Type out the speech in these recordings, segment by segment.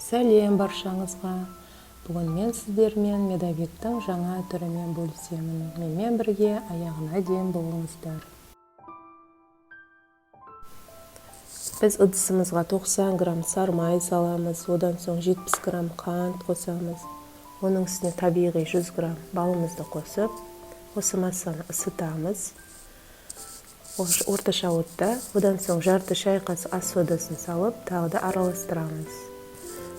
Сәлем баршаңызға. Бүгін мен сіздермен медовиктің жаңа түрімен бөлісемін. Менімен бірге аяғына дейін болыңыздар. Біз ыдысымызға 90 грамм сары май саламыз, одан соң 70 грамм қант қосамыз. Оның үстіне табиғи 100 грамм балымызды қосып, осы массаны ысытамыз. Орташа отта, одан соң жарты шай қасық ас содасын салып, тағы да араластырамыз.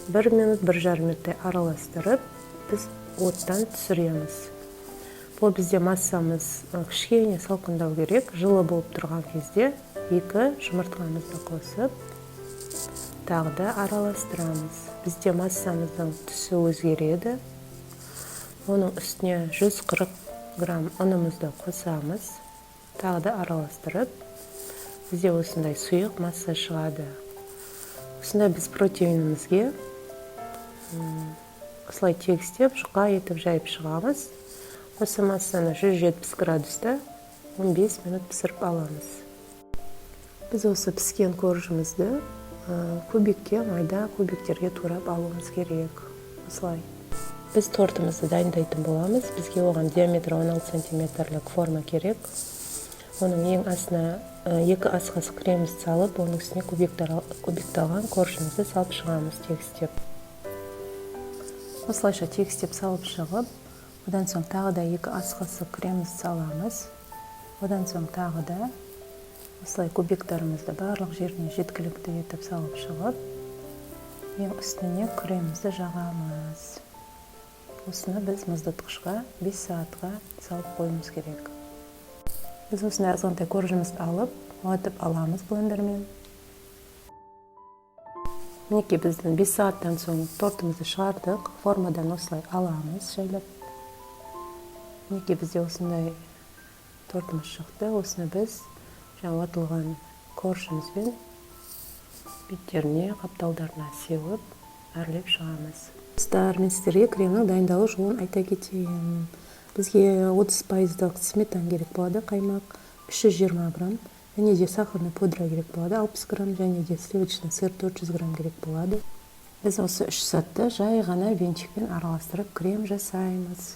1 минут, 1,5 минуттай араластырып, біз оттан түсіреміз. Бұл бізде массамыз кішкене салқындау керек. Жылы болып тұрған кезде 2 жұмыртқамызды қосып, тағы да араластырамыз. Бізде массамыздың түсі өзгереді. Оның үстіне 140 грамм ұнымызды қосамыз, тағы да араластырып, бізде осындай сұйық масса шығады. Осында біз протеинімізге осылай тегістеп, жұқа етіп жайып шығамыз. Осы массаны 170 градуста 15 минут пісіріп аламыз. Біз осы піскен коржымызды кубикке, майда кубиктерге турап алуымыз керек. Осылай. Біз тортымызды дайындайтын боламыз. Бізге оған диаметрі 16 сантиметрлік форма керек. Оның ең астына 2 ас қасық кремімізді салып, оның үстіне кубикталған коржымызды салып шығамыз тегістеп. Осылайша тегістеп салып шығып, одан соң тағы да 2 ас қасық кремімізді саламыз. Одан соң тағы да осылай кубиктарымызды барлық жеріне жеткілікті етіп салып шығып, ең үстіне кремімізді жағамыз. Осыны біз мұздатқышқа 5 сағатқа салып қойымыз керек. Біз осындай азғантай коржымызды алып, уатып аламыз блендермен. Мінекей біздің 5 сағаттан соң тортымызды шығардық, формадан осылай аламыз жайлап. Мінекей бізде осындай тортымыз шықты. Осыны біз уатылған коржымызбен беттеріне, қапталдарына сеуіп, әрлеп шығамыз. Мен сіздерге кремнің дайындалу жолын айта кетейін. Бізге 30% сметана керек болады, қаймақ 320 грамм, және де сахарный пудра керек болады, 60 грамм, және де сливочный сыр 400 грамм керек болады. Біз осы 3 сәтті жай ғана венчикпен араластырып крем жасаймыз.